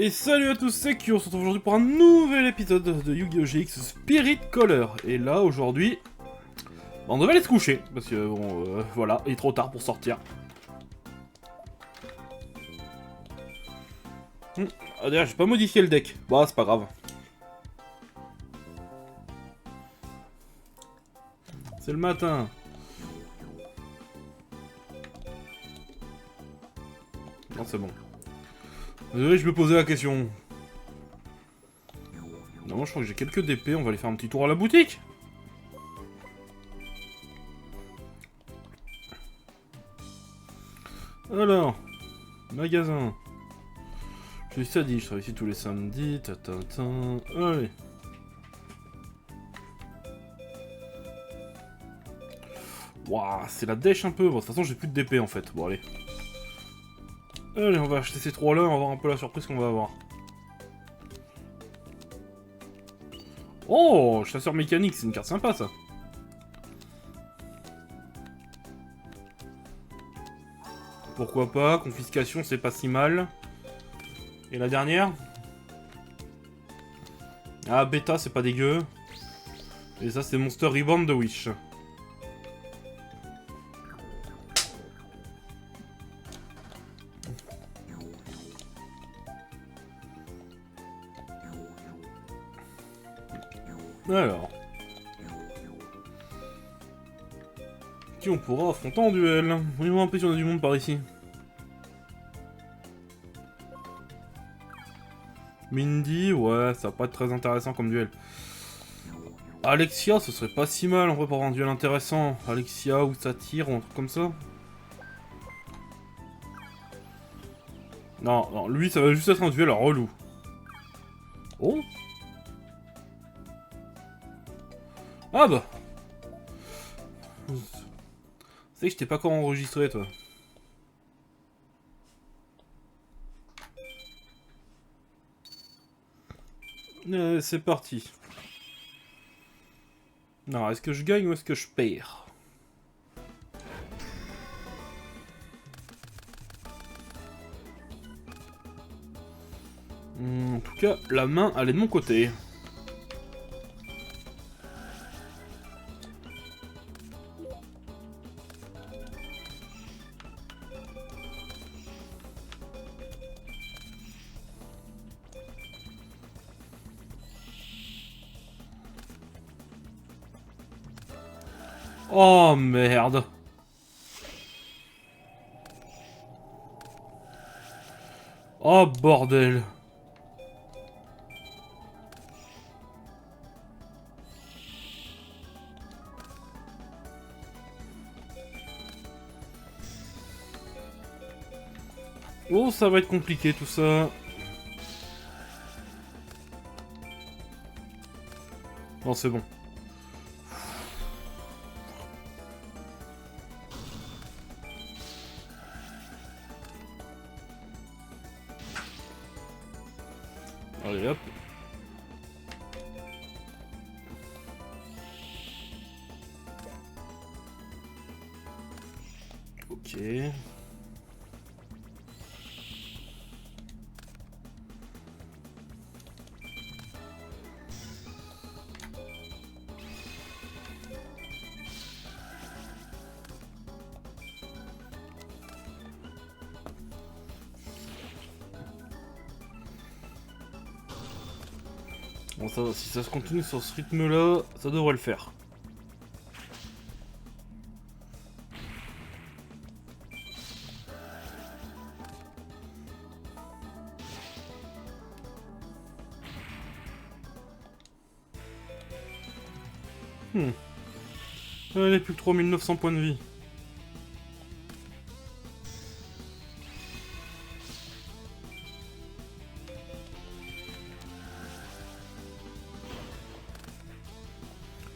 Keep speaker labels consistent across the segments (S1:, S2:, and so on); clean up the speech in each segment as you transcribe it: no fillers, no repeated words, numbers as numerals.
S1: Et salut à tous, c'est Q, on se retrouve aujourd'hui pour un nouvel épisode de Yu-Gi-Oh! GX Spirit Color. Et là, aujourd'hui, on devait aller se coucher, parce que bon, voilà, il est trop tard pour sortir. Ah, d'ailleurs, j'ai pas modifié le deck. Bah, c'est pas grave. C'est le matin. Non, c'est bon. Désolé, je me posais la question. Non, je crois que j'ai quelques DP, on va aller faire un petit tour à la boutique. Alors, magasin. Je suis dit, je travaille ici tous les samedis, allez. Waouh, c'est la dèche un peu. Bon, de toute façon, j'ai plus de DP en fait. Bon, allez. Allez, on va acheter ces trois-là, on va voir un peu la surprise qu'on va avoir. Oh, chasseur mécanique, c'est une carte sympa ça. Pourquoi pas, confiscation, c'est pas si mal. Et la dernière? Ah, bêta, c'est pas dégueu. Et ça, c'est Monster Reborn de Wish. Alors. Qui on pourra affronter en duel? Voyons un peu si on a du monde par ici. Mindy, ouais, ça va pas être très intéressant comme duel. Alexia, ce serait pas si mal en vrai pour avoir un duel intéressant. Alexia ou Satyr ou un truc comme ça. Non, non, lui ça va juste être un duel relou. Oh. Ah bah. C'est que je t'ai pas encore enregistré toi. C'est parti. Non, est-ce que je gagne ou est-ce que je perds? En tout cas, la main, elle est de mon côté. Oh merde. Oh bordel. Oh, ça va être compliqué tout ça. Non, c'est bon. Allez hop. Ok. Bon, ça, si ça se continue sur ce rythme-là, ça devrait le faire. Allez, plus que 3900 points de vie.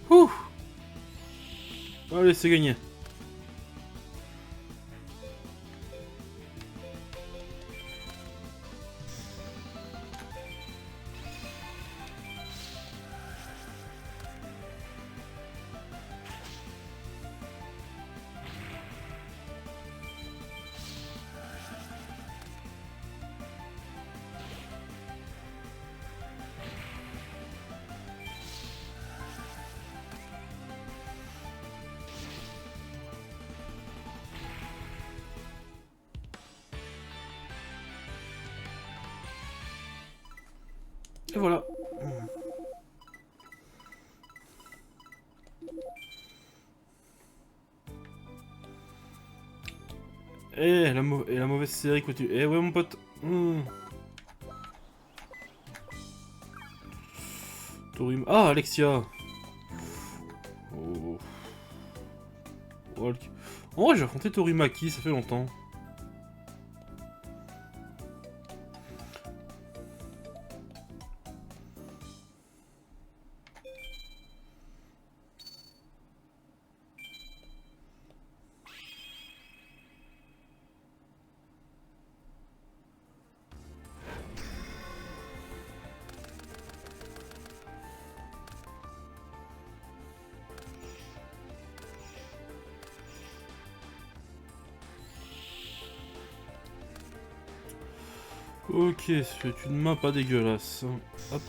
S1: Ouh. Allez, c'est gagné. Et voilà. Et la mauvaise série continue. Eh ouais mon pote. Torim. Ah Alexia. Oh. Walk. En vrai j'ai affronté Torimaki, ça fait longtemps. Ok, c'est une main pas dégueulasse. Hop.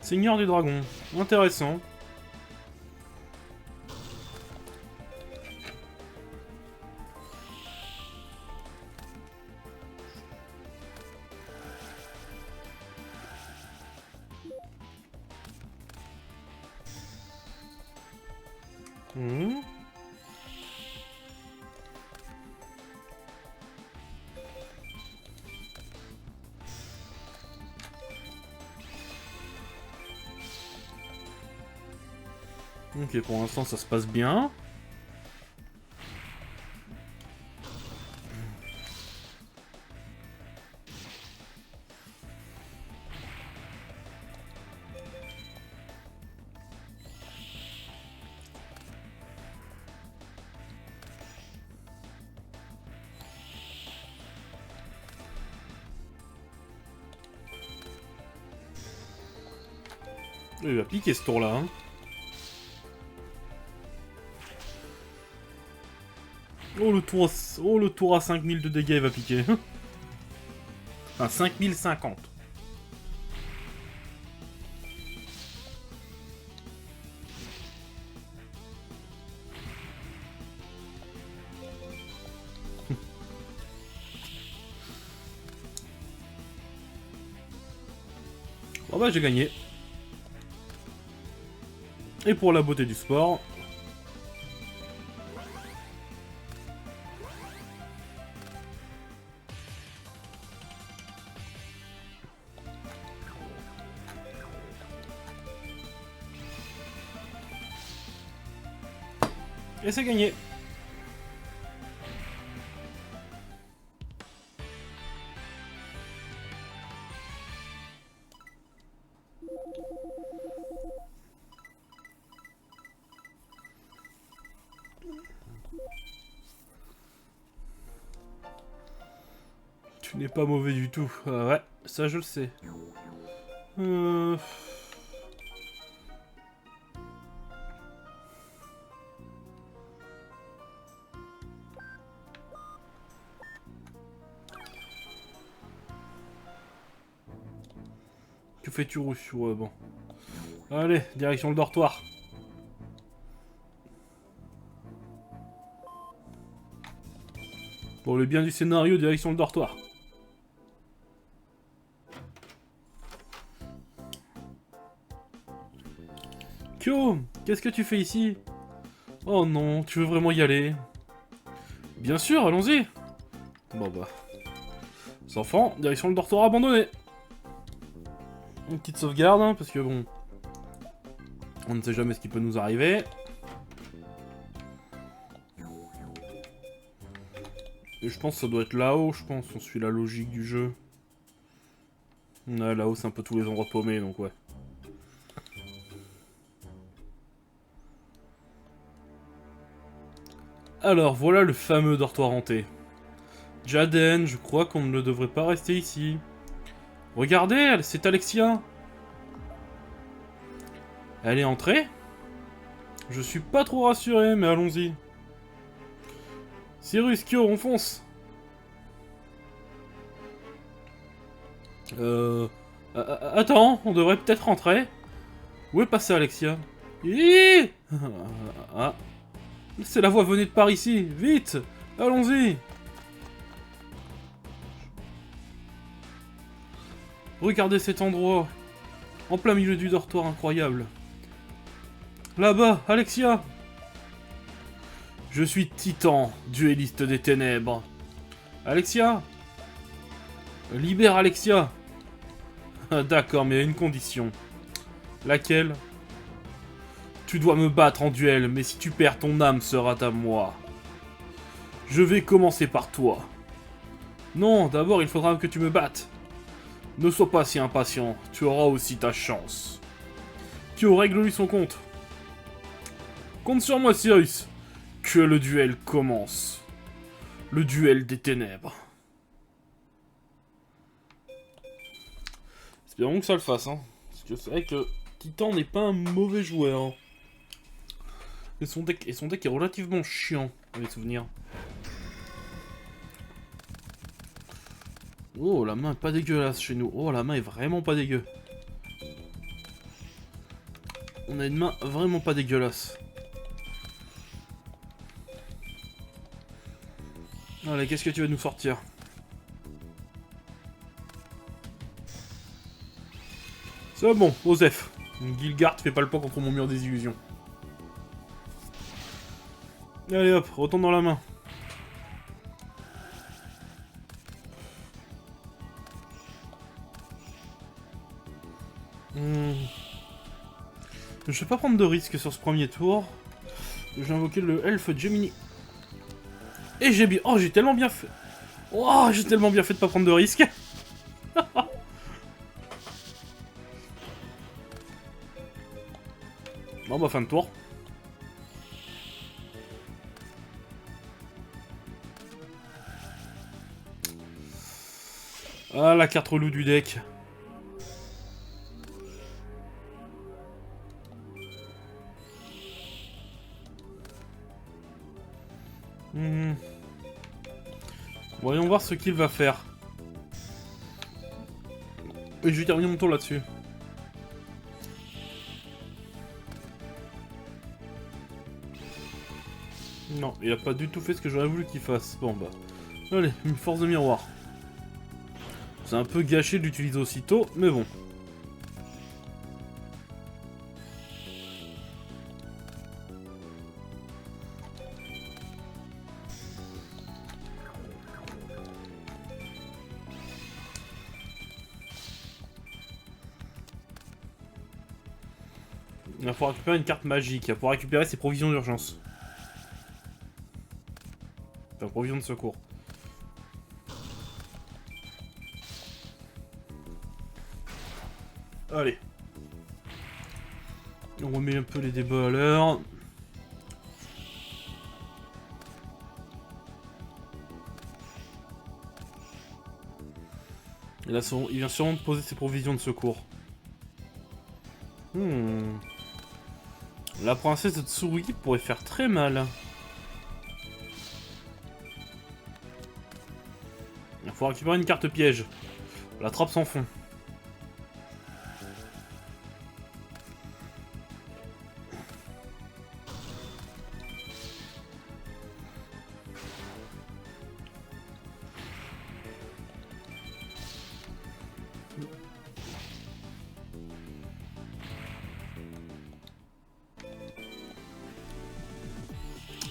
S1: Seigneur du dragon. Intéressant. Ok, pour l'instant ça se passe bien. Il va piquer ce tour là. Hein. Oh le tour à 5000 de dégâts il va piquer. Enfin 5050. Bon bah j'ai gagné. Et pour la beauté du sport... Et c'est gagné. Tu n'es pas mauvais du tout. Ouais, ça je le sais. Que fais-tu, Rousse? Ouais, bon. Allez, direction le dortoir. Pour le bien du scénario, direction le dortoir. Kyo, qu'est-ce que tu fais ici? Oh non, tu veux vraiment y aller? Bien sûr, allons-y. Bon bah. Les enfants, direction le dortoir abandonné. Une petite sauvegarde, hein, parce que bon... On ne sait jamais ce qui peut nous arriver. Et je pense que ça doit être là-haut, je pense. On suit la logique du jeu. Ouais, là-haut, c'est un peu tous les endroits paumés, donc ouais. Alors, voilà le fameux dortoir hanté. Jaden, je crois qu'on ne devrait pas rester ici. Regardez, c'est Alexia. Elle est entrée? Je suis pas trop rassuré, mais allons-y. Cyrus, Kyo, on fonce. Attends, on devrait peut-être rentrer. Où est passée Alexia? Hi. Ah. C'est la voix, venez de par ici, vite. Allons-y. Regardez cet endroit. En plein milieu du dortoir incroyable. Là-bas, Alexia. Je suis Titan, duelliste des ténèbres. Alexia. Libère Alexia. D'accord, mais à une condition. Laquelle? Tu dois me battre en duel, mais si tu perds, ton âme sera à moi. Je vais commencer par toi. Non, d'abord il faudra que tu me battes. Ne sois pas si impatient, tu auras aussi ta chance. Kyo, règle-lui son compte. Compte sur moi, Cyrus. Que le duel commence. Le duel des ténèbres. Espérons que ça le fasse, hein. Parce que c'est vrai que Titan n'est pas un mauvais joueur. Hein. Et son deck est relativement chiant, à mes souvenirs. Oh, la main est pas dégueulasse chez nous. Oh, la main est vraiment pas dégueu. On a une main vraiment pas dégueulasse. Allez, qu'est-ce que tu vas nous sortir? C'est bon, Osef. Gilgard fait pas le pas contre mon mur des illusions. Allez hop, retourne dans la main. Je vais pas prendre de risque sur ce premier tour. Je vais invoquer le elfe Gemini. Et j'ai bien... Oh, j'ai tellement bien fait... Oh, j'ai tellement bien fait de pas prendre de risque. Bon, bah, fin de tour. Ah, la carte relou du deck. Voyons voir ce qu'il va faire. Et je vais terminer mon tour là-dessus. Non, il a pas du tout fait ce que j'aurais voulu qu'il fasse. Bon bah. Allez, une force de miroir. C'est un peu gâché de l'utiliser aussitôt, mais bon. Il va falloir récupérer une carte magique. Il va pouvoir récupérer ses provisions d'urgence. Enfin, provisions de secours. Allez. On remet un peu les débats à l'heure. Et là, il vient sûrement de poser ses provisions de secours. La princesse de Tsurugi pourrait faire très mal. Il faut récupérer une carte piège. La trappe sans fond.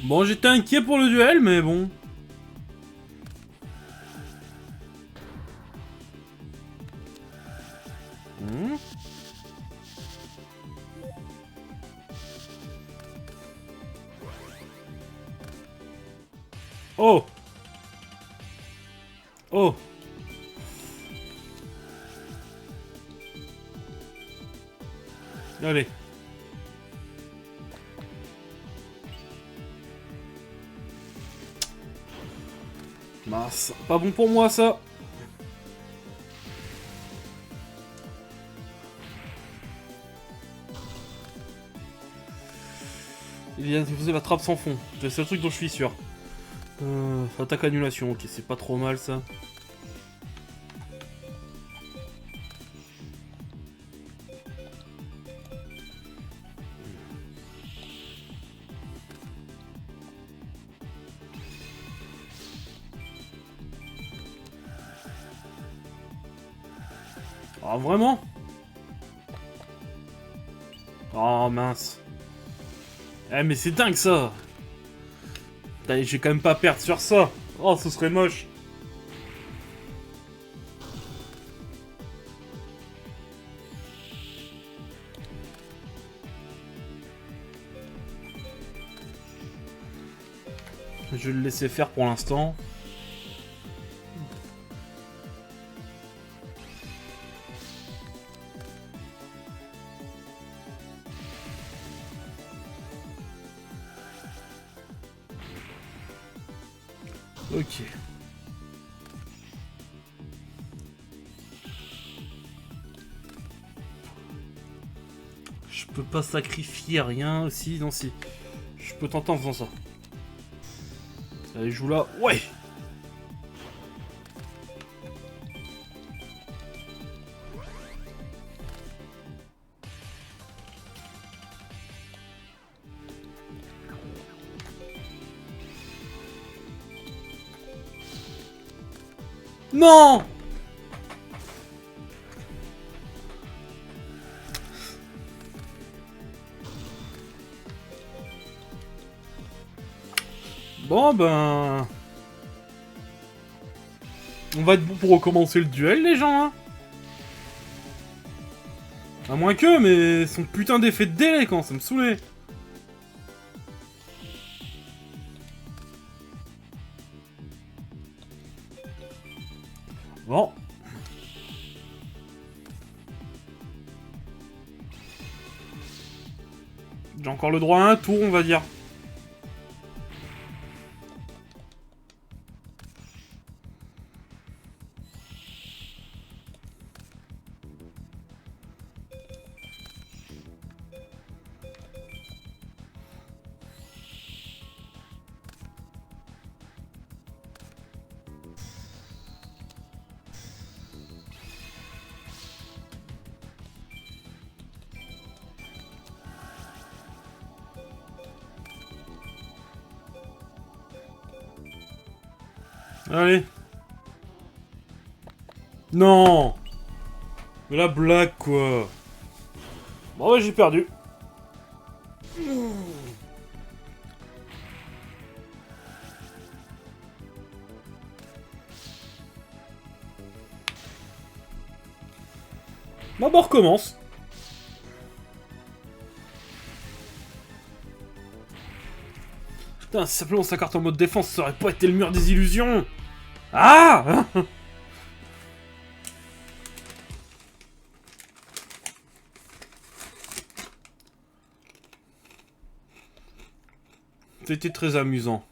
S1: Bon, j'étais inquiet pour le duel, mais bon. Oh! Oh! Allez. Mince, pas bon pour moi ça. Il vient de poser la trappe sans fond. C'est le seul truc dont je suis sûr. Attaque annulation, ok, c'est pas trop mal ça. Ah, vraiment? Oh, mince. Eh, mais c'est dingue, ça. Putain, je vais quand même pas perdre sur ça. Oh, ce serait moche. Je vais le laisser faire pour l'instant. Ok. Je peux pas sacrifier rien aussi, non si. Je peux tenter en faisant ça. Allez, joue là. Ouais! Non! Bon ben... On va être bon pour recommencer le duel, les gens, hein. À moins que, mais son putain d'effet de délai, quand ça me saoulait. Bon. J'ai encore le droit à un tour, on va dire. Allez. Non. Mais la blague, quoi. Bon, ouais, j'ai perdu. Bon, bah, on recommence. Putain, si simplement sa carte en mode défense, ça aurait pas été le mur des illusions. Ah! C'était très amusant.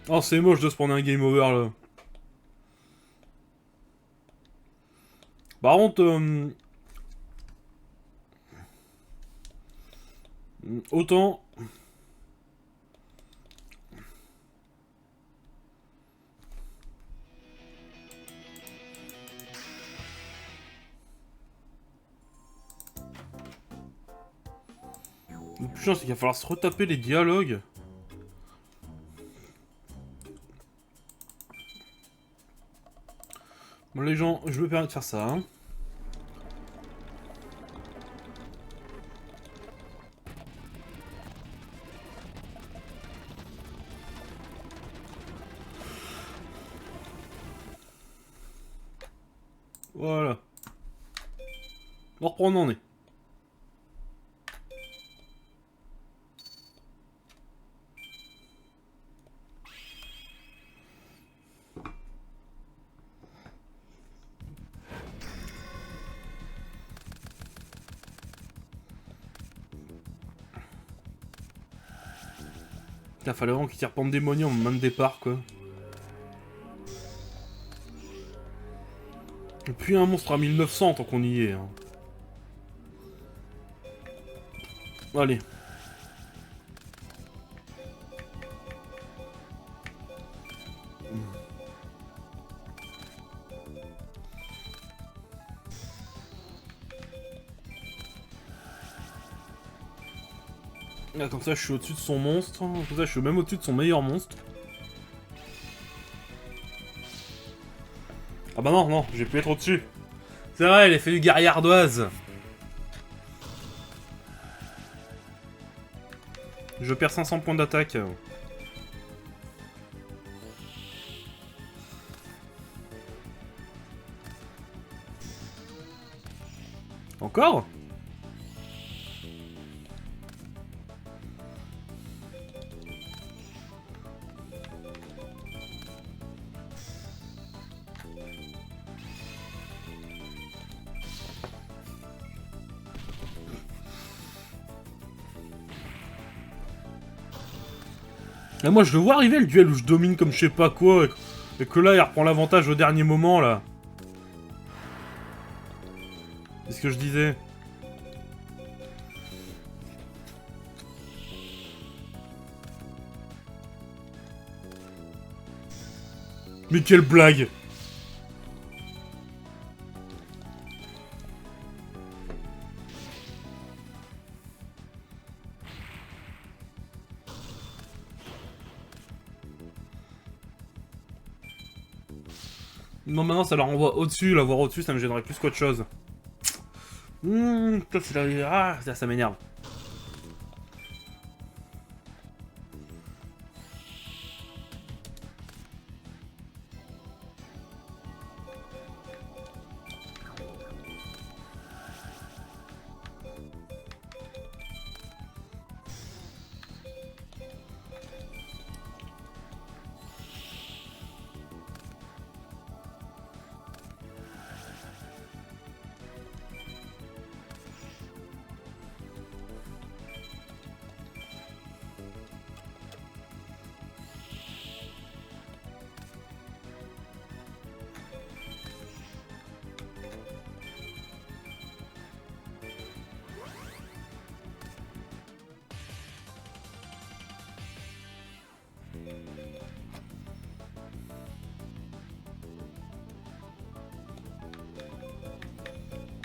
S1: Oh, c'est moche de se prendre un game over, là. Par contre, autant... Le plus chiant, c'est qu'il va falloir se retaper les dialogues. Bon, les gens, je me permets de faire ça, hein. Voilà. On reprend où on en est. Putain, fallait vraiment qu'il tire pandémonium au moment de départ, quoi. Et puis un monstre à 1900 tant qu'on y est, hein. Allez. Là, comme ça, je suis au-dessus de son monstre. Comme ça, je suis même au-dessus de son meilleur monstre. Ah bah non, non, j'ai pu être au-dessus. C'est vrai, l'effet du guerrier ardoise. Je perds 500 points d'attaque. Encore? Là, moi, je le vois arriver le duel où je domine comme je sais pas quoi, et que là, il reprend l'avantage au dernier moment, là. C'est ce que je disais. Mais quelle blague! Non, maintenant, ça leur envoie au-dessus. La voir au-dessus, ça me gênerait plus qu'autre chose. Putain, c'est la... Ah, ça m'énerve.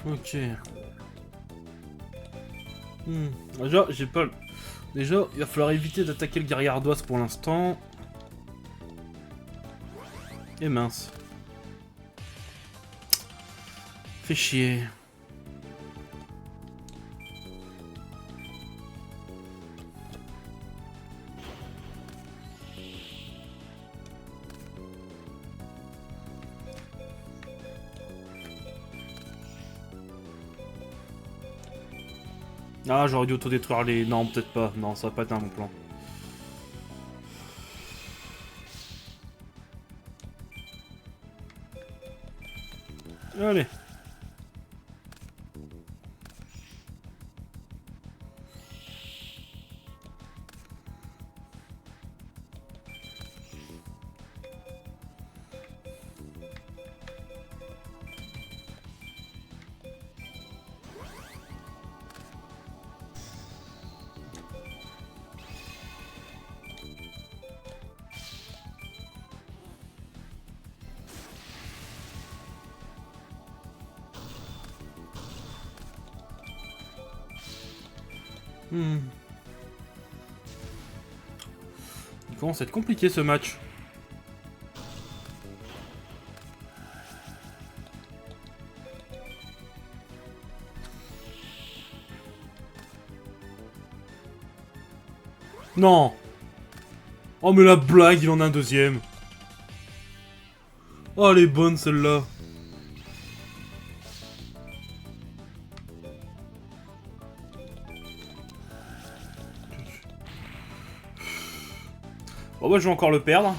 S1: Ok. Déjà, j'ai pas... Déjà, il va falloir éviter d'attaquer le guerrier ardoise pour l'instant. Et mince. Fait chier. Ah, j'aurais dû autodétruire les... Non, peut-être pas. Non, ça va pas être un bon plan. Allez. Il commence à être compliqué ce match. Non. Oh mais la blague, il en a un deuxième. Oh, elle est bonne celle-là. Bon bah je vais encore le perdre.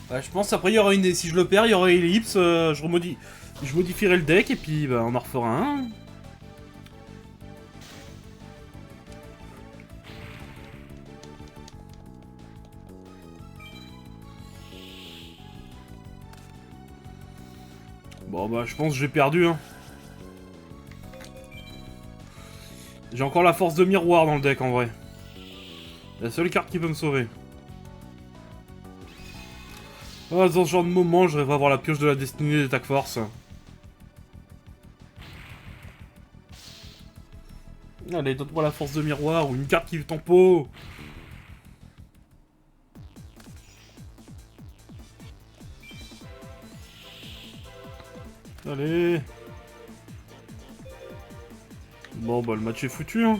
S1: Je pense après il y aura une... Si je le perds, il y aura Ellipse, je modifierai le deck et puis bah, on en refera un. Bon bah je pense que j'ai perdu hein. J'ai encore la force de miroir dans le deck en vrai. La seule carte qui peut me sauver. Ah, dans ce genre de moment, je rêve avoir la pioche de la destinée des Attack Force. Allez, donne-moi la force de miroir ou une carte qui tempo. Allez. Bon, bah, le match est foutu, hein.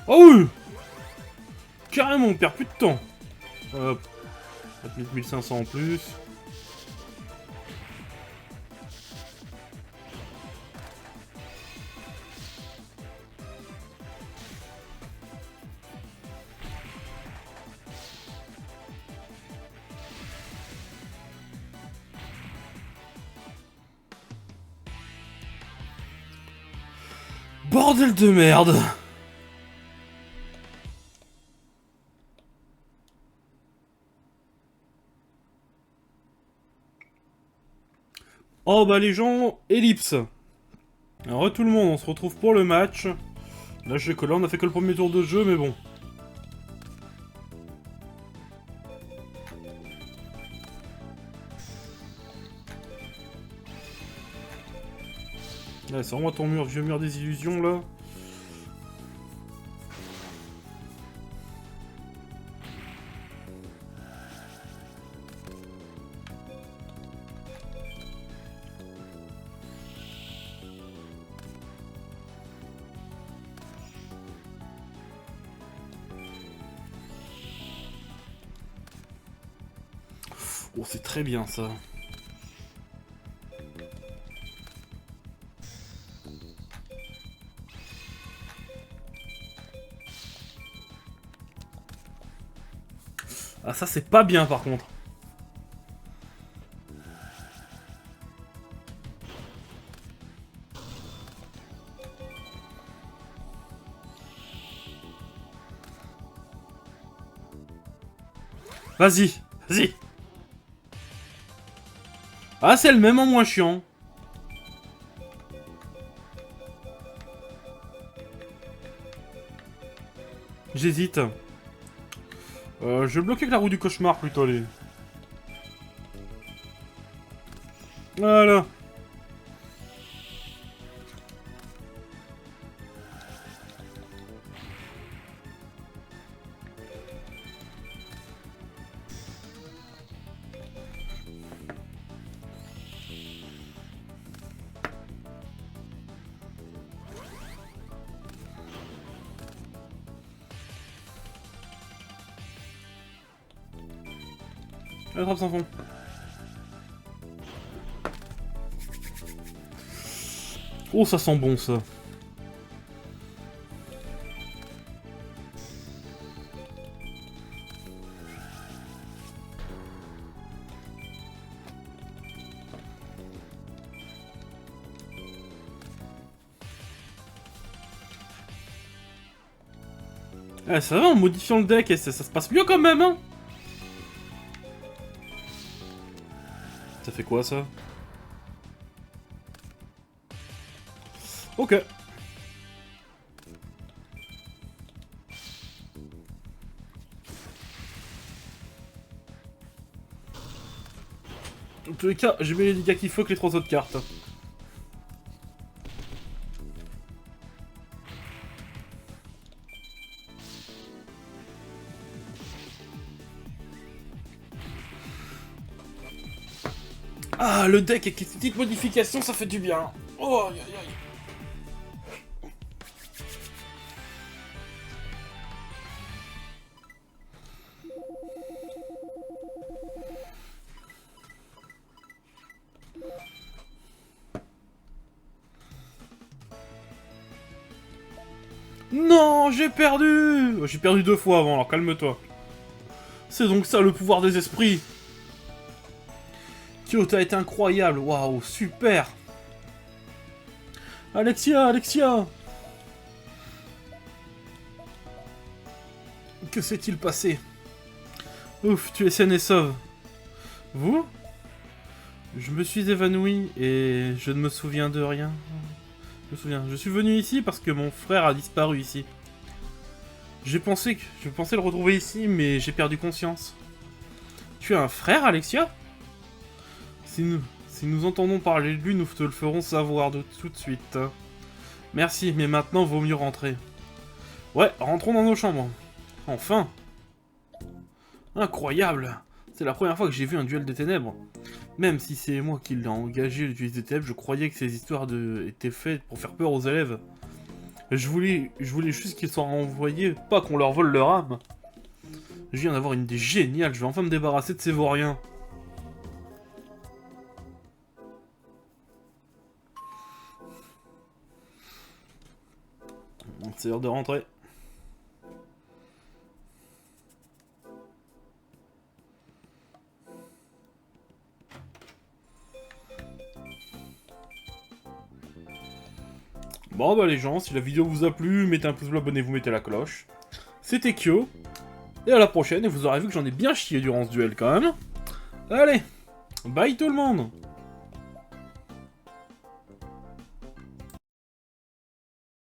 S1: Oh oui! Carrément, on perd plus de temps. Hop. 4500 en plus. Bordel de merde! Oh bah les gens, ellipse. Alors tout le monde, on se retrouve pour le match. Là je sais que là on a fait que le premier tour de jeu, mais bon. Là c'est vraiment ton vieux mur des illusions là. Oh, c'est très bien ça. Ah, ça c'est pas bien par contre. Vas-y, vas-y. Ah, c'est le même en moins chiant. J'hésite. Je vais bloquer avec la roue du cauchemar plutôt, allez. Voilà. La trappe sans fond. Oh, ça sent bon, ça. Ah, ça va, en modifiant le deck, et ça se passe mieux quand même, hein. Ça fait quoi, ça? Ok. Dans tous les cas, j'ai mis les dégâts qu'il faut que les 3 autres cartes. Ah, le deck avec les petites modifications, ça fait du bien. Oh, aïe, aïe, aïe. Non, j'ai perdu. J'ai perdu 2 fois avant, alors calme-toi. C'est donc ça le pouvoir des esprits. Kyoto a été incroyable, waouh, super. Alexia, Alexia. Que s'est-il passé? Ouf, tu es saine et sauve. Vous? Je me suis évanoui et je ne me souviens de rien. Je me souviens. Je suis venu ici parce que mon frère a disparu ici. Je pensais le retrouver ici, mais j'ai perdu conscience. Tu as un frère, Alexia? Si nous entendons parler de lui, nous te le ferons savoir tout de suite. Merci, mais maintenant, vaut mieux rentrer. Ouais, rentrons dans nos chambres. Enfin. Incroyable. C'est la première fois que j'ai vu un duel des ténèbres. Même si c'est moi qui l'ai engagé, l'utiliser des ténèbres, je croyais que ces histoires étaient faites pour faire peur aux élèves. Je voulais juste qu'ils soient renvoyés, pas qu'on leur vole leur âme. Je viens d'avoir une idée géniale, je vais enfin me débarrasser de ces vauriens. C'est l'heure de rentrer. Bon bah les gens, si la vidéo vous a plu, mettez un pouce bleu, abonnez-vous, mettez la cloche. C'était Kyo, et à la prochaine, et vous aurez vu que j'en ai bien chié durant ce duel quand même. Allez, bye tout le monde!